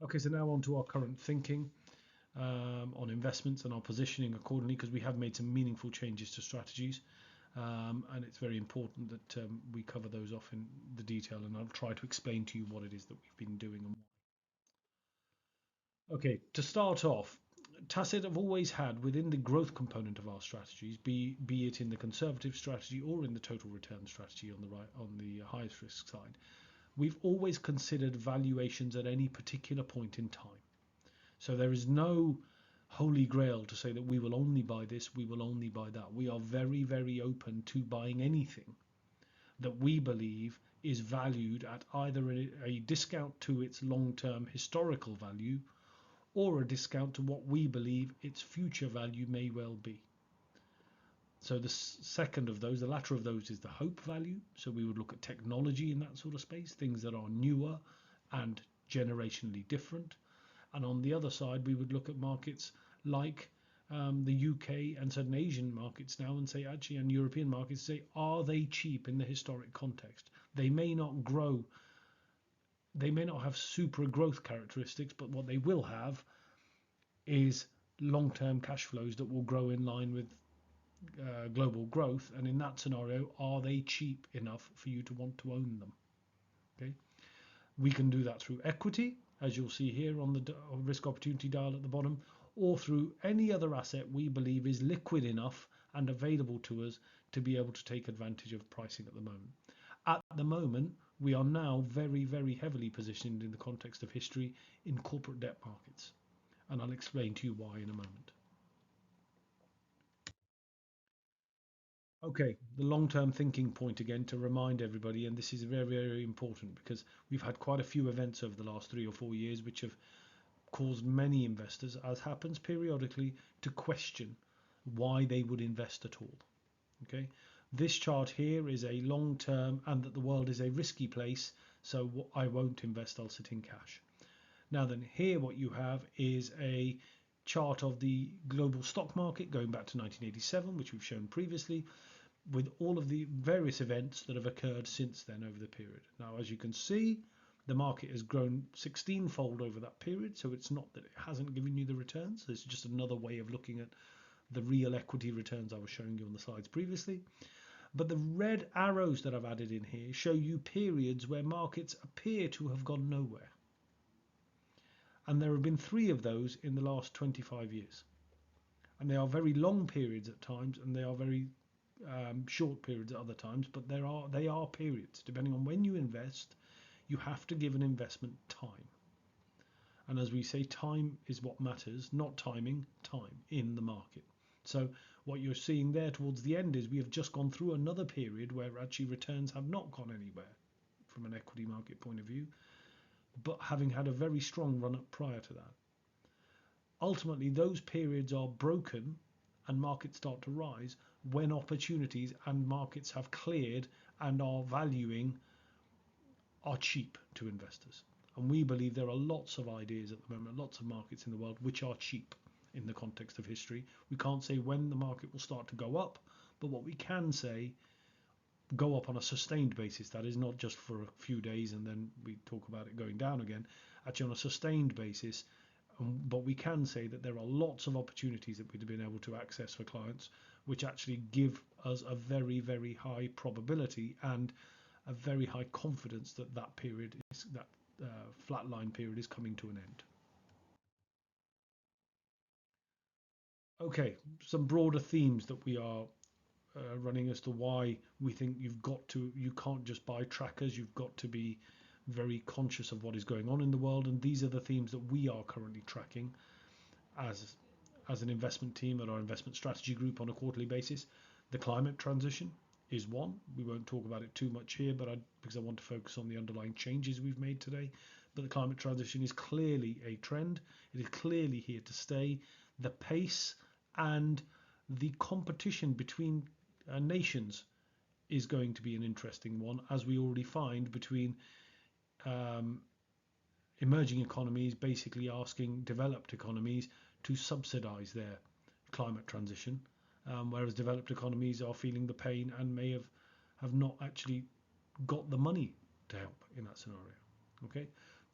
Okay, so now on to our current thinking on investments and our positioning accordingly, because we have made some meaningful changes to strategies. And it's very important that we cover those off in the detail, and I'll try to explain to you what it is that we've been doing and why. Okay, to start off, Tacit have always had within the growth component of our strategies, be it in the conservative strategy or in the total return strategy on the right on the highest risk side, we've always considered valuations at any particular point in time. So there is no holy grail to say that we will only buy this, we will only buy that. We are very, very open to buying anything that we believe is valued at either a discount to its long-term historical value or a discount to what we believe its future value may well be. So the second of those, the latter of those, is the hope value. So we would look at technology in that sort of space, things that are newer and generationally different. And on the other side, we would look at markets like the UK and certain Asian markets now and say, actually, and European markets say, are they cheap in the historic context? They may not grow, they may not have super growth characteristics, but what they will have is long-term cash flows that will grow in line with global growth. And in that scenario, are they cheap enough for you to want to own them? Okay, we can do that through equity, as you'll see here on the risk opportunity dial at the bottom, or through any other asset we believe is liquid enough and available to us to be able to take advantage of pricing at the moment. At the moment, we are now very, very heavily positioned in the context of history in corporate debt markets. And I'll explain to you why in a moment. Okay, the long-term thinking point again to remind everybody, and this is very, very important because we've had quite a few events over the last 3 or 4 years which have caused many investors, as happens periodically, to question why they would invest at all. Okay, this chart here is a long-term, and that the world is a risky place, so I won't invest, I'll sit in cash. Now then, here what you have is a chart of the global stock market going back to 1987, which we've shown previously, with all of the various events that have occurred since then over the period. Now, as you can see, the market has grown 16-fold over that period, so it's not that it hasn't given you the returns. It's just another way of looking at the real equity returns I was showing you on the slides previously. But the red arrows that I've added in here show you periods where markets appear to have gone nowhere. And there have been 3 of those in the last 25 years. And they are very long periods at times, and they are very short periods at other times, but they are periods. Depending on when you invest, you have to give an investment time. And as we say, time is what matters, not timing, time in the market. So what you're seeing there towards the end is we have just gone through another period where actually returns have not gone anywhere from an equity market point of view, but having had a very strong run up prior to that. Ultimately, those periods are broken and markets start to rise when opportunities and markets have cleared and are cheap to investors. And we believe there are lots of ideas at the moment, lots of markets in the world which are cheap in the context of history. We can't say when the market will start to go up, but what we can say, go up on a sustained basis. That is not just for a few days and then we talk about it going down again. Actually, on a sustained basis, but we can say that there are lots of opportunities that we've been able to access for clients, which actually give us a very, very high probability and a very high confidence that that flatline period is coming to an end. Okay, some broader themes that we are running as to why we think you can't just buy trackers. You've got to be very conscious of what is going on in the world, and these are the themes that we are currently tracking as an investment team at our investment strategy group on a quarterly basis. The climate transition is one. We won't talk about it too much here, because I want to focus on the underlying changes we've made today. But the climate transition is clearly a trend. It is clearly here to stay. The pace and the competition between nations is going to be an interesting one, as we already find between um, emerging economies basically asking developed economies to subsidize their climate transition, whereas developed economies are feeling the pain and may have not actually got the money to help in that scenario. Okay,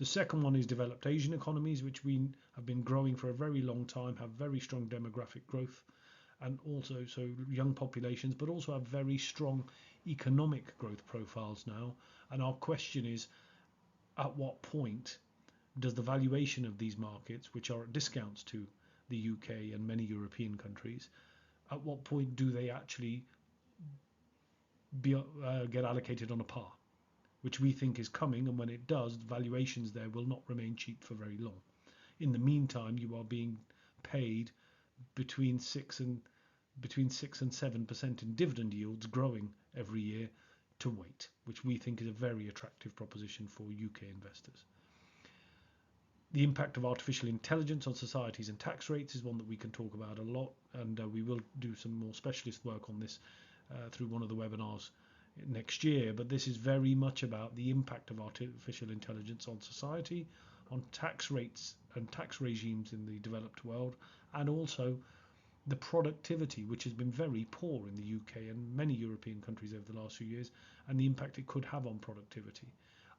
The second one is developed Asian economies, which we have been growing for a very long time, have very strong demographic growth, and also so young populations, but also have very strong economic growth profiles now. And our question is, at what point does the valuation of these markets, which are at discounts to the UK and many European countries, at what point do they actually get allocated on a par, which we think is coming, and when it does, valuations there will not remain cheap for very long. In the meantime, you are being paid between 6 and 7% in dividend yields, growing every year, to wait, which we think is a very attractive proposition for UK investors. The impact of artificial intelligence on societies and tax rates is one that we can talk about a lot, and we will do some more specialist work on this through one of the webinars next year. But this is very much about the impact of artificial intelligence on society, on tax rates and tax regimes in the developed world, and also the productivity, which has been very poor in the UK and many European countries over the last few years, and the impact it could have on productivity.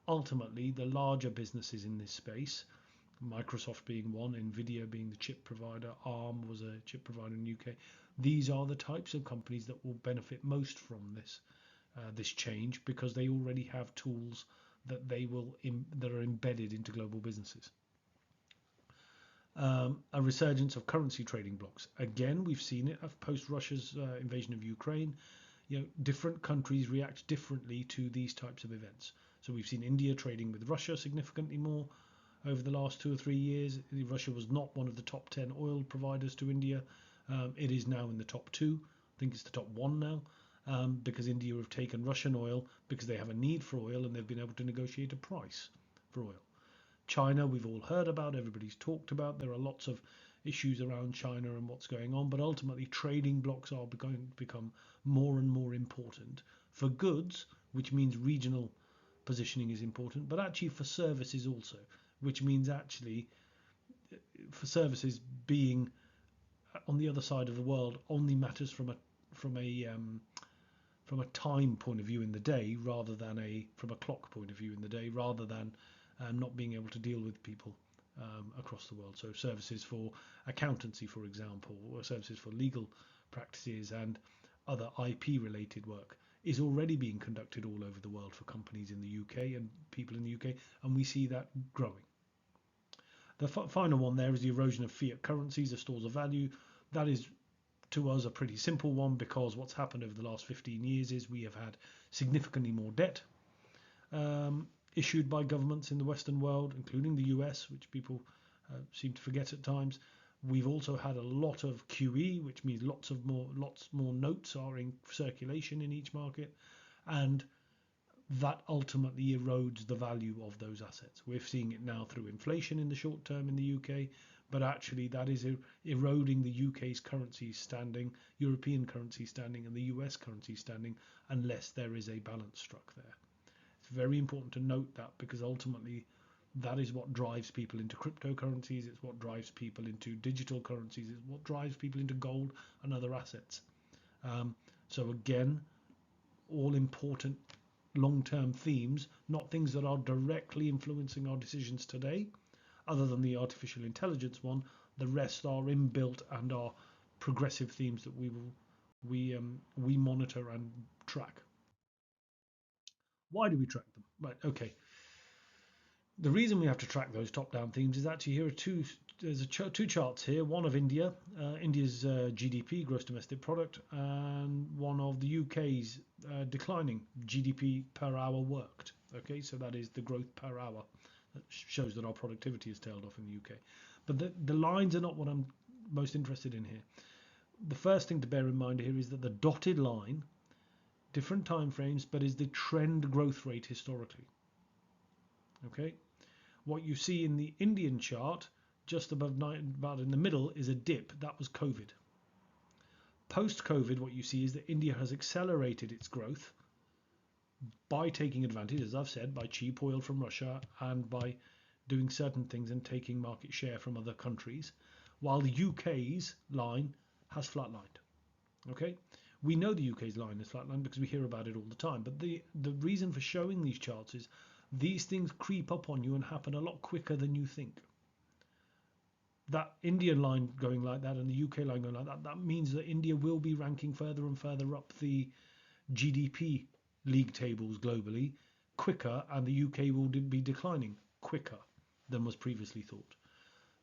Ultimately, the larger businesses in this space, Microsoft being one, Nvidia being the chip provider, ARM was a chip provider in the UK. These are the types of companies that will benefit most from this change, because they already have tools that that are embedded into global businesses. A resurgence of currency trading blocks. Again, we've seen it post Russia's invasion of Ukraine. Different countries react differently to these types of events. So we've seen India trading with Russia significantly more over the last 2 or 3 years. Russia was not one of the top 10 oil providers to India. It is now in the top 2. I think it's the top 1 now, because India have taken Russian oil because they have a need for oil, and they've been able to negotiate a price for oil. China, we've all heard about, everybody's talked about. There are lots of issues around China and what's going on, but ultimately trading blocks are going to become more and more important for goods, which means regional positioning is important, but actually for services also, which means actually for services being on the other side of the world only matters from a time point of view in the day, rather than from a clock point of view in the day, rather than not being able to deal with people across the world. So services for accountancy, for example, or services for legal practices and other IP related work is already being conducted all over the world for companies in the UK and people in the UK, and we see that growing. The final one there is the erosion of fiat currencies as stores of value. That is, to us, a pretty simple one, because what's happened over the last 15 years is we have had significantly more debt issued by governments in the Western world, including the US, which people seem to forget at times. We've also had a lot of QE, which means lots more notes are in circulation in each market, and that ultimately erodes the value of those assets. We're seeing it now through inflation in the short term in the UK, but actually that is eroding the UK's currency standing, European currency standing, and the US currency standing, unless there is a balance struck there. It's very important to note that, because ultimately that is what drives people into cryptocurrencies, it's what drives people into digital currencies, it's what drives people into gold and other assets. So again, all important long-term themes, not things that are directly influencing our decisions today, other than the artificial intelligence one. The rest are inbuilt and are progressive themes that we monitor and track. Why do we track them? Right, okay. The reason we have to track those top-down themes is actually there's two charts here, one of India's GDP, gross domestic product, and one of the UK's declining GDP per hour worked. Okay, so that is the growth per hour. That shows that our productivity has tailed off in the UK. But the lines are not what I'm most interested in here. The first thing to bear in mind here is that the dotted line, different time frames, but is the trend growth rate historically. Okay, what you see in the Indian chart, just above about in the middle, is a dip. That was COVID. Post-COVID, what you see is that India has accelerated its growth by taking advantage, as I've said, by cheap oil from Russia and by doing certain things and taking market share from other countries, while the UK's line has flatlined. Okay, we know the UK's line is flatlined because we hear about it all the time, but the reason for showing these charts is these things creep up on you and happen a lot quicker than you think. That Indian line going like that and the UK line going like that, that means that India will be ranking further and further up the GDP league tables globally quicker, and the UK will be declining quicker than was previously thought.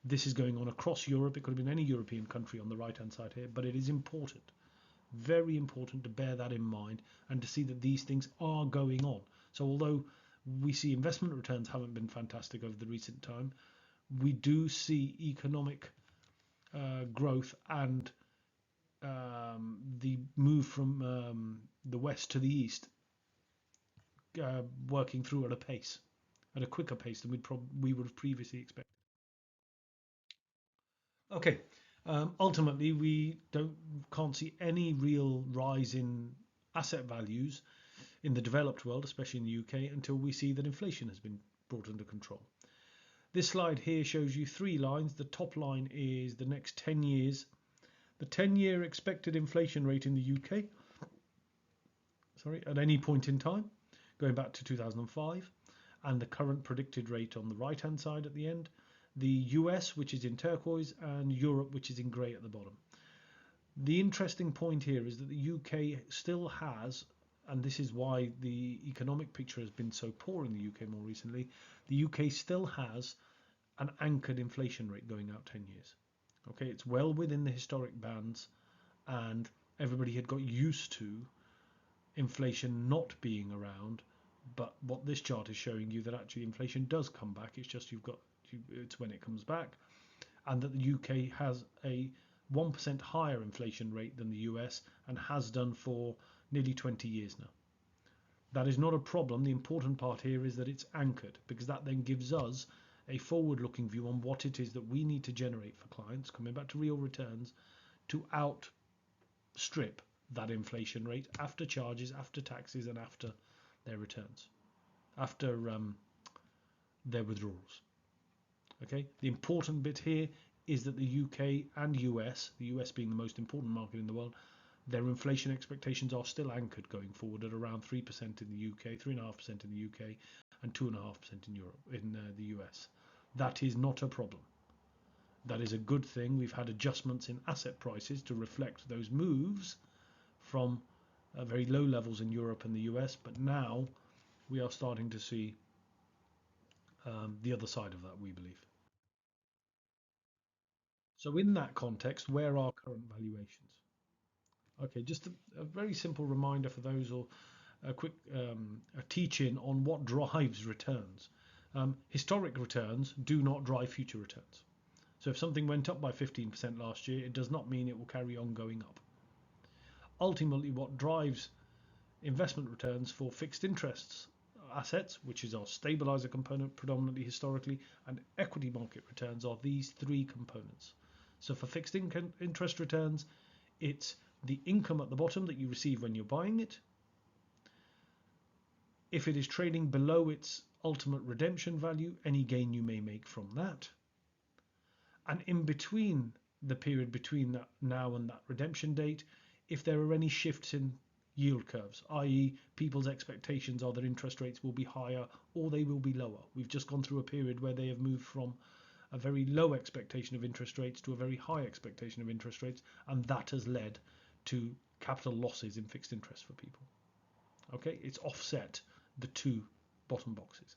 This is going on across Europe. It could have been any European country on the right hand side here, but it is important, very important, to bear that in mind and to see that these things are going on. So although we see investment returns haven't been fantastic over the recent time, we do see economic growth and the move from the west to the east working through at a pace, at a quicker pace than we would have previously expected. Okay, ultimately we can't see any real rise in asset values in the developed world, especially in the UK, until we see that inflation has been brought under control. This slide here shows you three lines. The top line is the next 10 years. The 10-year expected inflation rate in the UK, at any point in time, going back to 2005, and the current predicted rate on the right-hand side at the end. The US, which is in turquoise, and Europe, which is in grey at the bottom. The interesting point here is that the UK still has, and this is why the economic picture has been so poor in the UK more recently, the UK still has an anchored inflation rate going out 10 years. Okay, it's well within the historic bands, and everybody had got used to inflation not being around. But what this chart is showing you, that actually inflation does come back. It's just it's when it comes back, and that the UK has a 1% higher inflation rate than the US and has done for nearly 20 years now. That is not a problem. The important part here is that it's anchored, because that then gives us a forward-looking view on what it is that we need to generate for clients, coming back to real returns, to outstrip that inflation rate after charges, after taxes, and after their returns, after their withdrawals. Okay, the important bit here is that the UK and US, the US being the most important market in the world, their inflation expectations are still anchored going forward at around 3% in the UK, 3.5% in the UK, and 2.5% in Europe, in the US. That is not a problem. That is a good thing. We've had adjustments in asset prices to reflect those moves from very low levels in Europe and the US, but now we are starting to see the other side of that, we believe. So in that context, where are current valuations? Okay, just a very simple reminder for those, or a quick a teach-in on what drives returns. Historic returns do not drive future returns. So if something went up by 15% last year, it does not mean it will carry on going up. Ultimately, what drives investment returns for fixed interests assets, which is our stabilizer component predominantly historically, and equity market returns, are these three components. So for fixed interest returns, it's the income at the bottom that you receive when you're buying it. If it is trading below its ultimate redemption value, any gain you may make from that. And in between, the period between that now and that redemption date, if there are any shifts in yield curves, i.e. people's expectations are that interest rates will be higher or they will be lower. We've just gone through a period where they have moved from a very low expectation of interest rates to a very high expectation of interest rates, and that has led to capital losses in fixed interest for people. Okay, it's offset the two bottom boxes.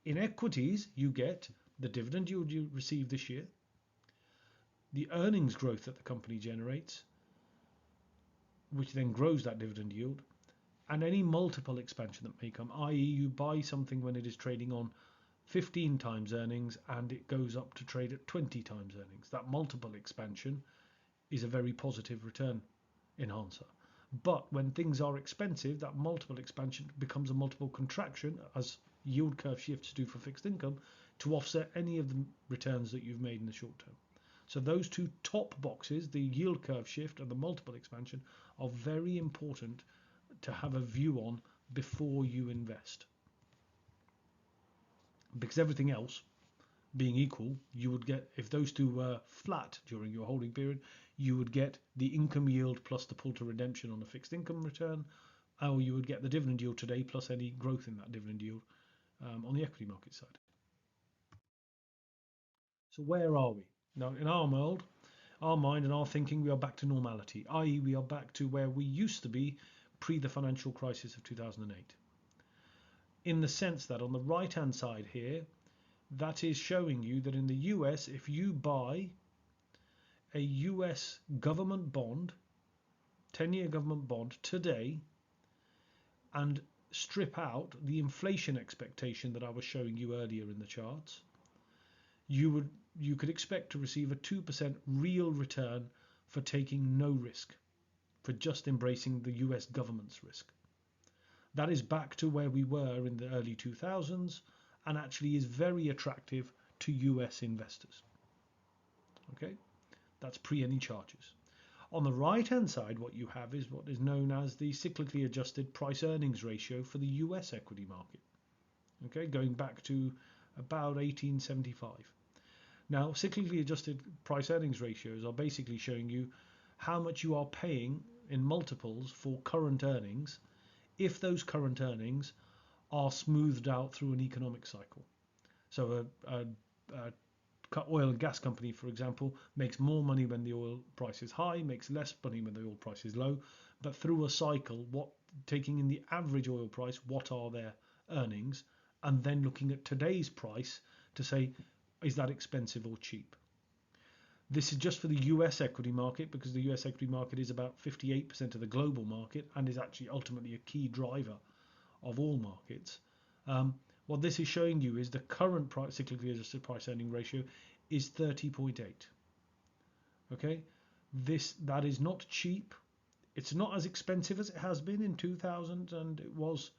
In equities, you get the dividend you receive this year, the earnings growth that the company generates, which then grows that dividend yield, and any multiple expansion that may come, i.e. you buy something when it is trading on 15 times earnings and it goes up to trade at 20 times earnings. That multiple expansion is a very positive return enhancer. But when things are expensive, that multiple expansion becomes a multiple contraction, as yield curve shifts do for fixed income, to offset any of the returns that you've made in the short term. So those two top boxes, the yield curve shift and the multiple expansion, are very important to have a view on before you invest. Because everything else being equal, you would get, if those two were flat during your holding period, you would get the income yield plus the pull to redemption on a fixed income return, or you would get the dividend yield today plus any growth in that dividend yield on the equity market side. So where are we? Now, in our world, our mind and our thinking, we are back to normality, i.e. we are back to where we used to be pre the financial crisis of 2008. In the sense that on the right-hand side here, that is showing you that in the US, if you buy a US government bond, 10-year government bond today, and strip out the inflation expectation that I was showing you earlier in the charts, you could expect to receive a 2% real return for taking no risk, for just embracing the US government's risk. That is back to where we were in the early 2000s and actually is very attractive to US investors. Okay, that's pre any charges. On the right hand side, what you have is what is known as the cyclically adjusted price earnings ratio for the US equity market. Okay, going back to about 1875. Now, cyclically adjusted price earnings ratios are basically showing you how much you are paying in multiples for current earnings if those current earnings are smoothed out through an economic cycle. So a oil and gas company, for example, makes more money when the oil price is high, makes less money when the oil price is low, but through a cycle, taking in the average oil price, what are their earnings, and then looking at today's price to say, is that expensive or cheap? This is just for the US equity market, because the US equity market is about 58% of the global market and is actually ultimately a key driver of all markets. What this is showing you is the current cyclically adjusted price earning ratio is 30.8. Okay, that is not cheap. It's not as expensive as it has been in 2000 and it was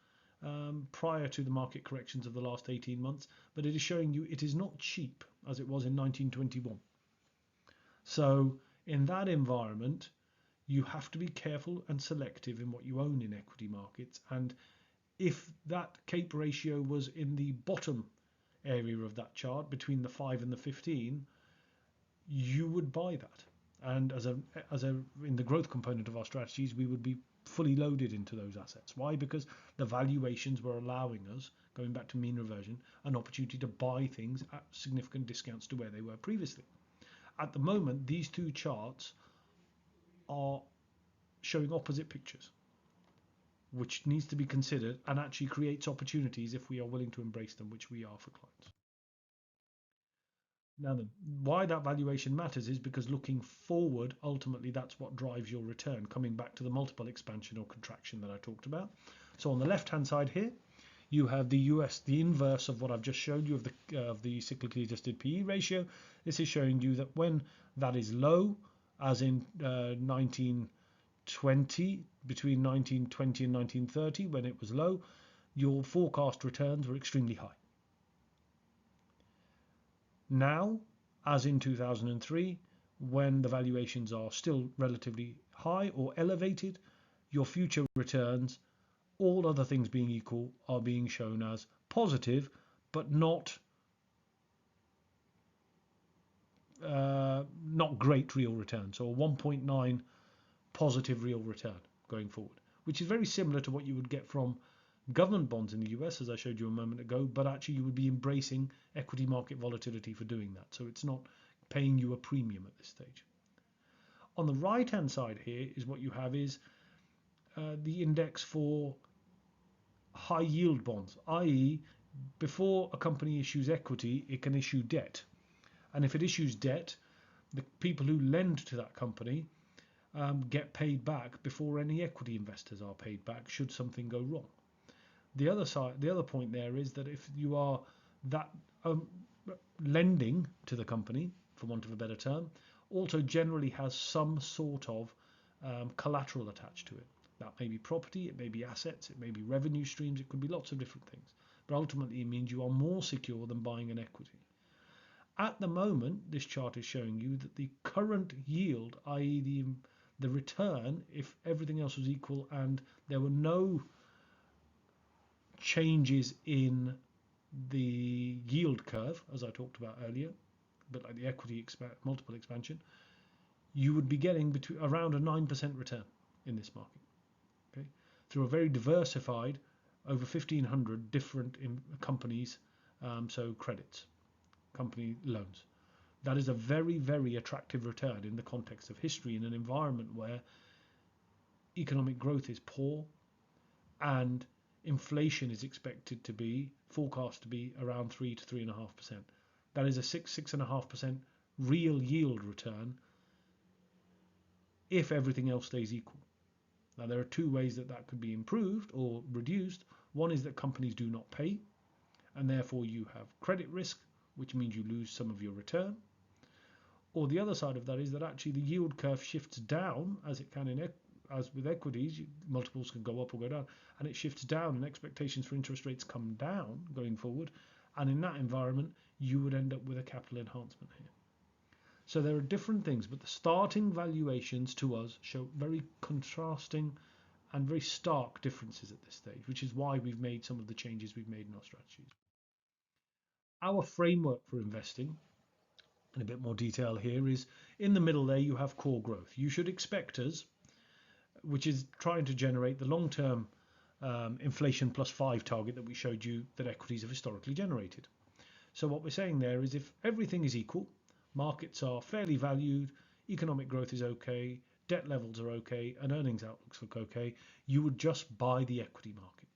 prior to the market corrections of the last 18 months, but it is showing you it is not cheap as it was in 1921. So in that environment, you have to be careful and selective in what you own in equity markets. And if that CAPE ratio was in the bottom area of that chart between the 5 and the 15, you would buy that. And as in the growth component of our strategies, we would be fully loaded into those assets. Why? Because the valuations were allowing us, going back to mean reversion, an opportunity to buy things at significant discounts to where they were previously. At the moment, these two charts are showing opposite pictures, which needs to be considered and actually creates opportunities if we are willing to embrace them, which we are for clients. Now then, why that valuation matters is because looking forward, ultimately that's what drives your return, coming back to the multiple expansion or contraction that I talked about. So on the left hand side here, you have the US, the inverse of what I've just showed you of the cyclically adjusted PE ratio. This is showing you that when that is low, as in 1920, between 1920 and 1930, when it was low, your forecast returns were extremely high. Now, as in 2003, when the valuations are still relatively high or elevated, your future returns, all other things being equal, are being shown as positive, but not great real return. So a 1.9 positive real return going forward, which is very similar to what you would get from government bonds in the US, as I showed you a moment ago, but actually you would be embracing equity market volatility for doing that. So it's not paying you a premium at this stage. On the right hand side here is what you have is the index for high yield bonds, i.e. before a company issues equity, it can issue debt. And if it issues debt, the people who lend to that company get paid back before any equity investors are paid back should something go wrong. The other point there is that if you are that lending to the company, for want of a better term, also generally has some sort of collateral attached to it. That may be property, it may be assets, it may be revenue streams, it could be lots of different things. But ultimately it means you are more secure than buying an equity. At the moment, this chart is showing you that the current yield, i.e. the return, if everything else was equal and there were no changes in the yield curve, as I talked about earlier, but like the equity multiple expansion, you would be getting around a 9% return in this market, okay, through a very diversified over 1,500 different companies, so credits, company loans. That is a very, very attractive return in the context of history in an environment where economic growth is poor and inflation is expected to be forecast to be around 3 to 3.5%. That is a 6.5% real yield return if everything else stays equal. Now, there are two ways that that could be improved or reduced. One is that companies do not pay, and therefore you have credit risk, which means you lose some of your return. Or the other side of that is that actually the yield curve shifts down, as it can as with equities, multiples can go up or go down, and it shifts down and expectations for interest rates come down going forward. And in that environment, you would end up with a capital enhancement here. So there are different things, but the starting valuations to us show very contrasting and very stark differences at this stage, which is why we've made some of the changes we've made in our strategies. Our framework for investing, in a bit more detail here, is in the middle there you have core growth. You should expect us, which is trying to generate the long-term inflation plus 5 target that we showed you that equities have historically generated. So what we're saying there is if everything is equal, markets are fairly valued, economic growth is okay, debt levels are okay, and earnings outlooks look okay, you would just buy the equity market.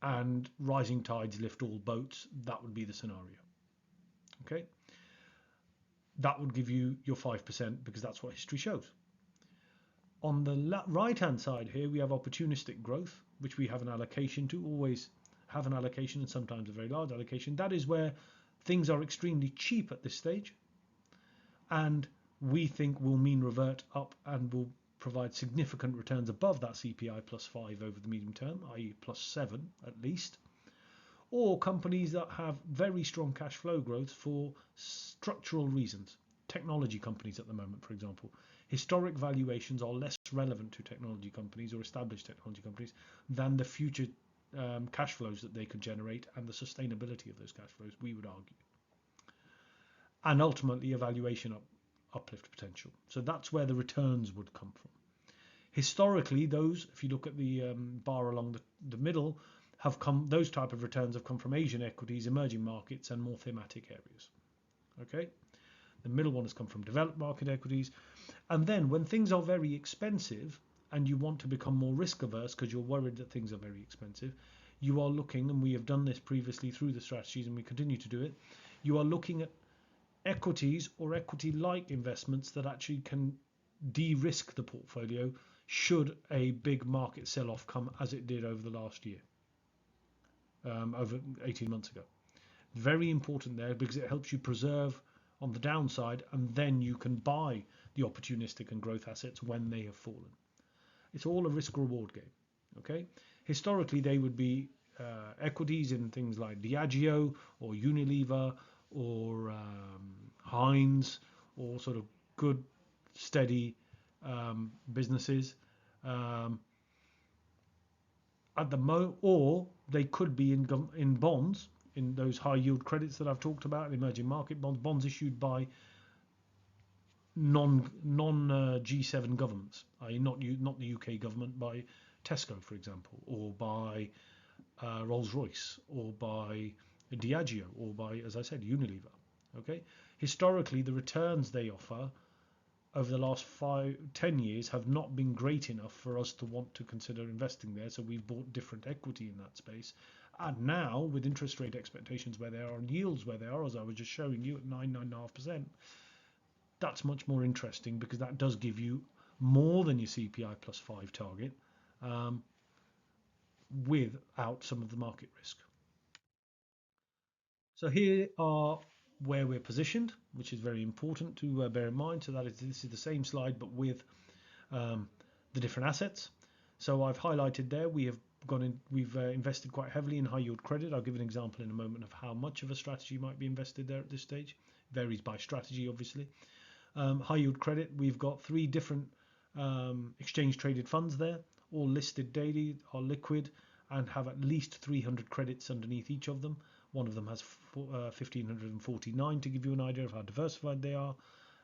And rising tides lift all boats. That would be the scenario. Okay? That would give you your 5% because that's what history shows. On the right-hand side here, we have opportunistic growth, which we have an allocation to, always have an allocation and sometimes a very large allocation. That is where things are extremely cheap at this stage and we think will mean revert up and will provide significant returns above that CPI plus 5 over the medium term, i.e. plus 7 at least, or companies that have very strong cash flow growth for structural reasons. Technology companies at the moment, for example. Historic valuations are less relevant to technology companies or established technology companies than the future cash flows that they could generate and the sustainability of those cash flows, we would argue. And ultimately a valuation uplift potential. So that's where the returns would come from. Historically, those, if you look at the bar along the middle, those type of returns have come from Asian equities, emerging markets, and more thematic areas. Okay, the middle one has come from developed market equities. And then when things are very expensive and you want to become more risk averse because you're worried that things are very expensive, you are looking, and we have done this previously through the strategies and we continue to do it, you are looking at equities or equity-like investments that actually can de-risk the portfolio should a big market sell-off come as it did over the last year, over 18 months ago. Very important there because it helps you preserve on the downside and then you can buy the opportunistic and growth assets when they have fallen. It's all a risk-reward game. Okay, historically they would be equities in things like Diageo or Unilever or Heinz, or sort of good steady businesses at the or they could be in bonds, in those high yield credits that I've talked about, emerging market bonds issued by non G7 governments, i.e. not the UK government, by Tesco, for example, or by Rolls-Royce, or by Diageo, or by, as I said, Unilever. Okay, historically the returns they offer over the last 10 years have not been great enough for us to want to consider investing there, so we've bought different equity in that space. And now with interest rate expectations where they are and yields where they are, as I was just showing you, at 9.5%, that's much more interesting because that does give you more than your CPI plus 5 target without some of the market risk. So here are where we're positioned, which is very important to bear in mind. So this is the same slide but with the different assets. So I've highlighted there we've invested quite heavily in high yield credit. I'll give an example in a moment of how much of a strategy might be invested there at this stage. Varies by strategy, obviously. High yield credit, we've got 3 different exchange traded funds there, all listed daily, are liquid, and have at least 300 credits underneath each of them. One of them has 1,549 to give you an idea of how diversified they are,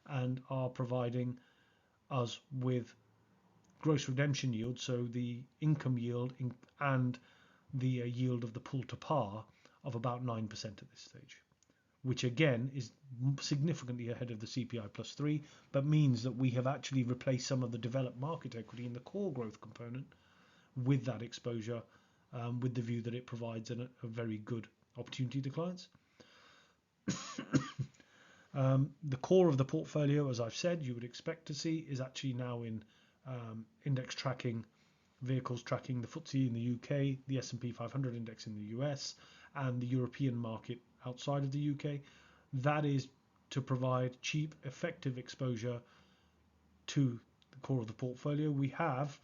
and are providing us with gross redemption yield, so the income yield and the yield of the pull to par of about 9% at this stage, which again is significantly ahead of the CPI plus 3, but means that we have actually replaced some of the developed market equity in the core growth component with that exposure, with the view that it provides a very good opportunity to clients. The core of the portfolio, as I've said, you would expect to see, is actually now in index tracking vehicles, tracking the FTSE in the UK, the S&P 500 index in the US, and the European market outside of the UK. That is to provide cheap, effective exposure to the core of the portfolio. We have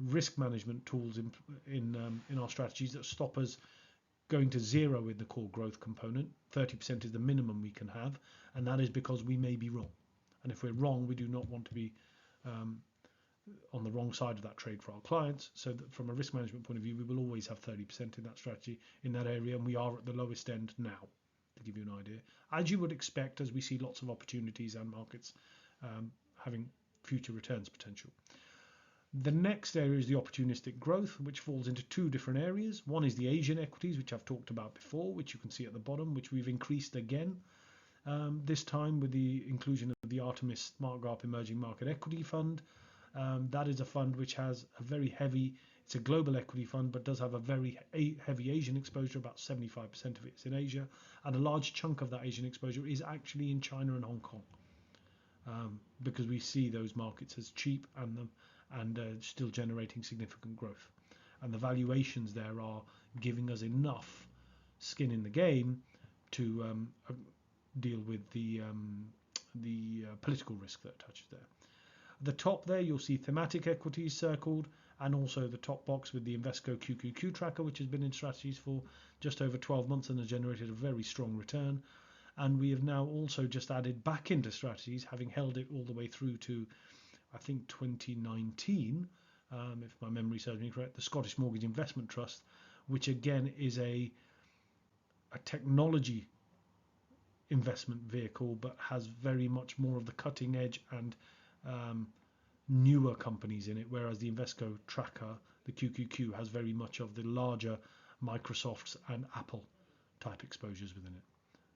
risk management tools in our strategies that stop us going to zero in the core growth component. 30% is the minimum we can have, and that is because we may be wrong. And if we're wrong, we do not want to be on the wrong side of that trade for our clients. So that from a risk management point of view, we will always have 30% in that strategy in that area, and we are at the lowest end now, to give you an idea. As you would expect, as we see lots of opportunities and markets having future returns potential. The next area is the opportunistic growth, which falls into two different areas. One is the Asian equities, which I've talked about before, which you can see at the bottom, which we've increased again, this time with the inclusion of the Artemis Smart Graph Emerging Market Equity Fund. That is a fund which has a very heavy, it's a global equity fund, but does have a very heavy Asian exposure. About 75% of it is in Asia, and a large chunk of that Asian exposure is actually in China and Hong Kong, because we see those markets as cheap and still generating significant growth, and the valuations there are giving us enough skin in the game to deal with the political risk that attaches there. At the top there, you'll see thematic equities circled, and also the top box with the Invesco QQQ tracker, which has been in strategies for just over 12 months and has generated a very strong return. And we have now also just added back into strategies, having held it all the way through to, I think, 2019, if my memory serves me correct, the Scottish Mortgage Investment Trust, which again is a technology investment vehicle, but has very much more of the cutting edge and newer companies in it, whereas the Invesco tracker, the QQQ, has very much of the larger Microsofts and Apple type exposures within it.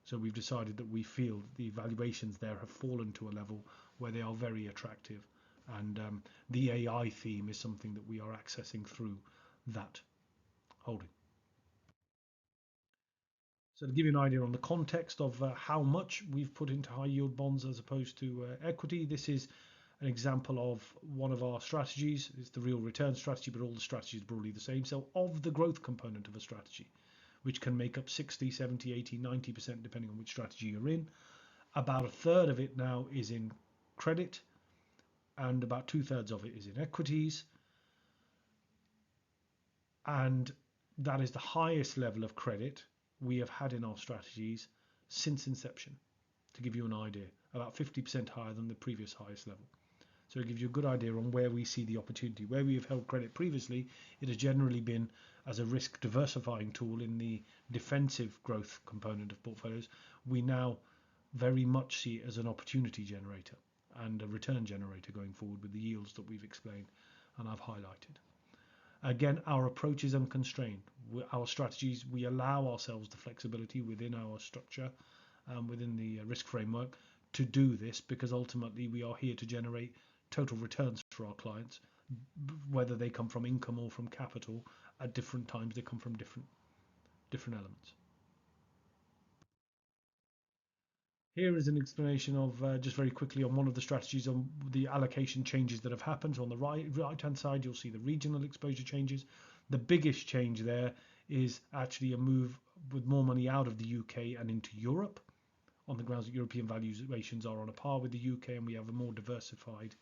So we've decided that we feel the valuations there have fallen to a level where they are very attractive, and the AI theme is something that we are accessing through that holding. So to give you an idea on the context of how much we've put into high yield bonds as opposed to equity, this is an example of one of our strategies. It's the real return strategy, but all the strategies are broadly the same. So of the growth component of a strategy, which can make up 60, 70, 80, 90%, depending on which strategy you're in, about a third of it now is in credit, and about 2/3 of it is in equities. And that is the highest level of credit we have had in our strategies since inception, to give you an idea, about 50% higher than the previous highest level. So it gives you a good idea on where we see the opportunity. Where we have held credit previously, it has generally been as a risk diversifying tool in the defensive growth component of portfolios. We now very much see it as an opportunity generator and a return generator going forward with the yields that we've explained and I've highlighted. Again, our approach is unconstrained. Our strategies, we allow ourselves the flexibility within our structure, within the risk framework, to do this, because ultimately we are here to generate total returns for our clients, whether they come from income or from capital. At different times they come from different elements. Here is an explanation of just very quickly on one of the strategies on the allocation changes that have happened. So on the right hand side, you'll see the regional exposure changes. The biggest change there is actually a move with more money out of the UK and into Europe, on the grounds that European valuations are on a par with the UK, and we have a more diversified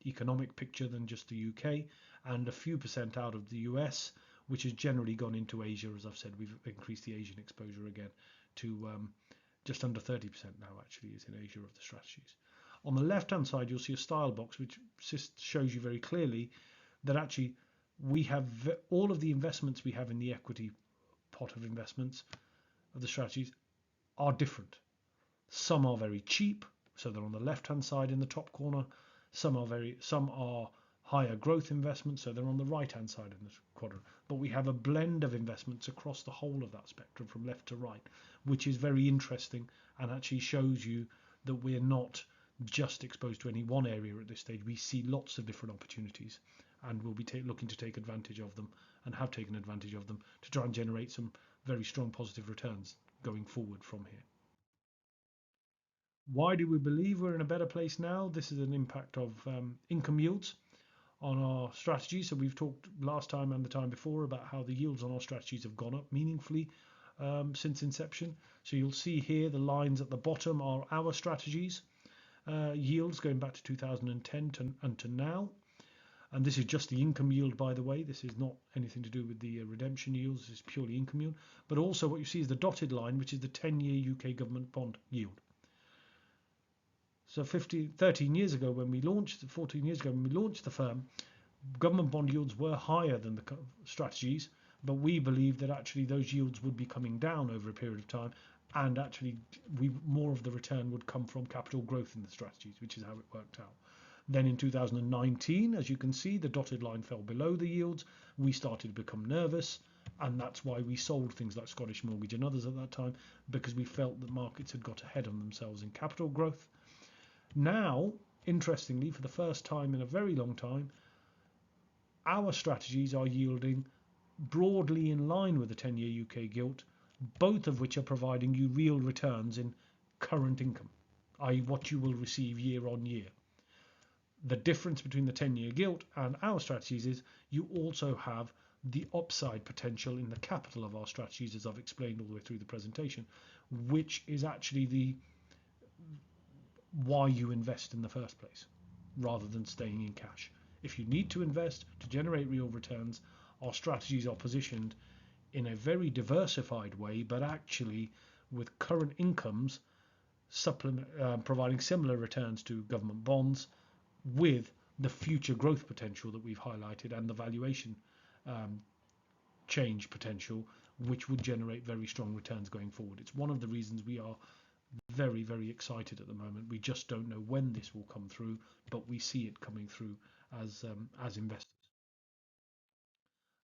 economic picture than just the UK, and a few percent out of the US, which has generally gone into Asia. As I've said, we've increased the Asian exposure again to just under 30% now actually is in Asia of the strategies. On the left hand side, you'll see a style box which shows you very clearly that actually we have all of the investments we have in the equity pot of investments of the strategies are different. Some are very cheap, so they're on the left hand side in the top corner. Some are higher growth investments, so they're on the right hand side in this quadrant. But we have a blend of investments across the whole of that spectrum from left to right, which is very interesting and actually shows you that we're not just exposed to any one area at this stage. We see lots of different opportunities, and we'll be looking to take advantage of them, and have taken advantage of them, to try and generate some very strong positive returns going forward from here. Why do we believe we're in a better place now? This is an impact of income yields on our strategy. So we've talked last time and the time before about how the yields on our strategies have gone up meaningfully since inception. So you'll see here the lines at the bottom are our strategies yields going back to 2010 and to now. And this is just the income yield, by the way. This is not anything to do with the redemption yields. This is purely income yield. But also what you see is the dotted line, which is the 10-year UK government bond yield. So 13 years ago when we launched, 14 years ago when we launched the firm, government bond yields were higher than the strategies, but we believed that actually those yields would be coming down over a period of time, and actually more of the return would come from capital growth in the strategies, which is how it worked out. Then in 2019, as you can see, the dotted line fell below the yields. We started to become nervous, and that's why we sold things like Scottish Mortgage and others at that time, because we felt that markets had got ahead of themselves in capital growth. Now, interestingly, for the first time in a very long time, our strategies are yielding broadly in line with the 10-year UK gilt, both of which are providing you real returns in current income, i.e. what you will receive year on year. The difference between the 10-year gilt and our strategies is you also have the upside potential in the capital of our strategies, as I've explained all the way through the presentation, which is actually the why you invest in the first place rather than staying in cash. If you need to invest to generate real returns, our strategies are positioned in a very diversified way, but actually with current incomes providing similar returns to government bonds, with the future growth potential that we've highlighted and the valuation change potential, which would generate very strong returns going forward. It's one of the reasons we are very, very excited at the moment. We just don't know when this will come through, but we see it coming through as investors.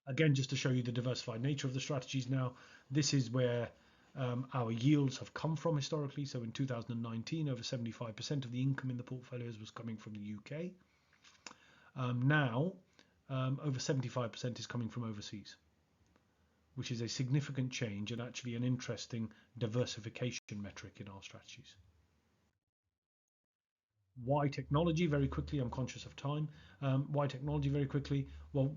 Again, just to show you the diversified nature of the strategies now, this is where our yields have come from historically. So in 2019, over 75% of the income in the portfolios was coming from the UK. Now, over 75% is coming from overseas, which is a significant change and actually an interesting diversification metric in our strategies. Why technology? Very quickly, I'm conscious of time. Why technology? Very quickly. Well,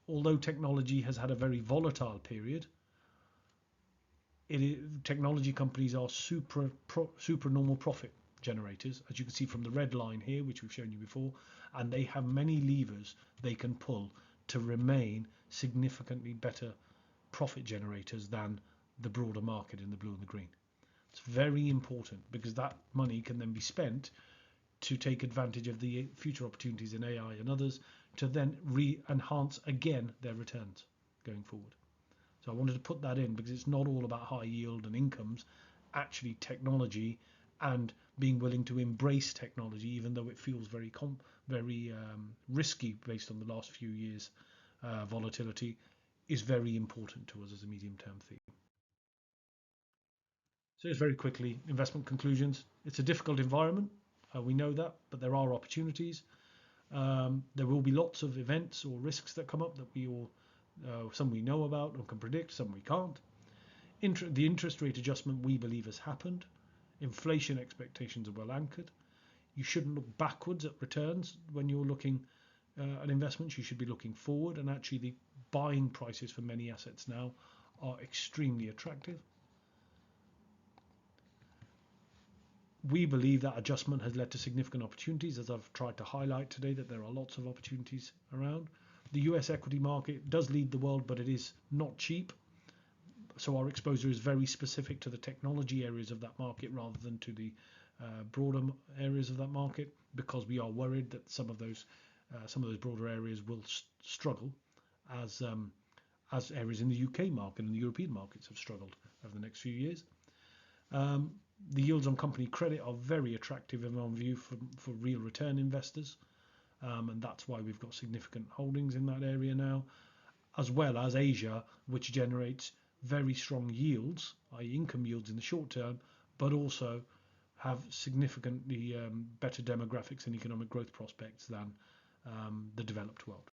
although technology has had a very volatile period, technology companies are super normal profit generators, as you can see from the red line here, which we've shown you before, and they have many levers they can pull to remain significantly better profit generators than the broader market in the blue and the green. It's very important because that money can then be spent to take advantage of the future opportunities in AI and others to then re-enhance again their returns going forward. So I wanted to put that in because it's not all about high yield and incomes. Actually, technology and being willing to embrace technology, even though it feels very risky based on the last few years' volatility, is very important to us as a medium-term theme. So just very quickly, investment conclusions. It's a difficult environment. We know that, but there are opportunities. There will be lots of events or risks that come up that some we know about and can predict, some we can't. The interest rate adjustment we believe has happened. Inflation expectations are well anchored. You shouldn't look backwards at returns when you're looking at investments. You should be looking forward, and actually the buying prices for many assets now are extremely attractive. We believe that adjustment has led to significant opportunities, as I've tried to highlight today, that there are lots of opportunities around. The US equity market does lead the world, but it is not cheap. So our exposure is very specific to the technology areas of that market rather than to the broader areas of that market, because we are worried that some of those broader areas will struggle as areas in the UK market and the European markets have struggled over the next few years. The yields on company credit are very attractive in our view for real return investors. and that's why we've got significant holdings in that area now, as well as Asia, which generates very strong yields, i.e. income yields in the short term, but also have significantly better demographics and economic growth prospects than the developed world.